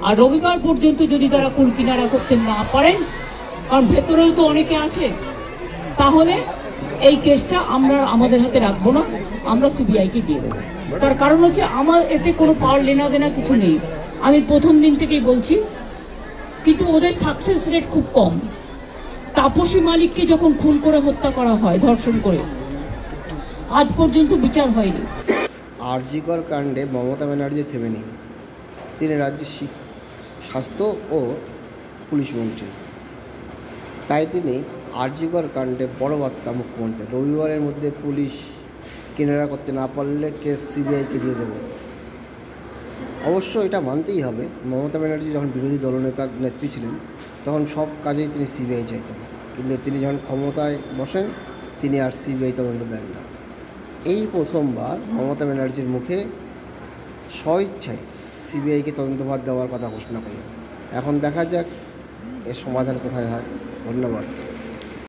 আর রবিবার পর্যন্ত যদি তারা কুল কিনারা করতে না পারেন, কারণ ভেতরেও তো অনেকে আছে, তাহলে এই কেসটা আমরা আমাদের হাতে রাখবো না, আমরা সিবিআইকে দিয়ে দেবো। তার কারণ হচ্ছে আমার এতে কোনো পাওয়ার লেনা দেনা কিছু নেই, আমি প্রথম দিন থেকেই বলছি। কিন্তু ওদের সাকসেস রেট খুব কম। তাপসী মালিককে যখন খুন করে হত্যা করা হয়, ধর্ষণ করে, আজ পর্যন্ত বিচার হয়নি। আরজিকর কাণ্ডে মমতা ব্যানার্জি থেমেনি। তিনি রাজ্যের স্বাস্থ্য ও পুলিশ মন্ত্রী। তাই তিনি আরজিকর কাণ্ডে বড় বার্তা মুখ্যমন্ত্রী, রবিবারের মধ্যে পুলিশ কিনারা করতে না পারলে কেস সিবিআইকে দিয়ে দেবে। অবশ্য এটা মানতেই হবে, মমতা ব্যানার্জি যখন বিরোধী দলনেতার নেত্রী ছিলেন তখন সব কাজেই তিনি সিবিআই চাইতেন, কিন্তু তিনি যখন ক্ষমতায় বসেন তিনি আর সিবিআই তদন্ত দেন না। এই প্রথমবার মমতা ব্যানার্জির মুখে স্বইচ্ছায় সিবিআইকে তদন্তভার দেওয়ার কথা ঘোষণা করলেন। এখন দেখা যাক এর সমাধান কোথায় হয়। ধন্যবাদ।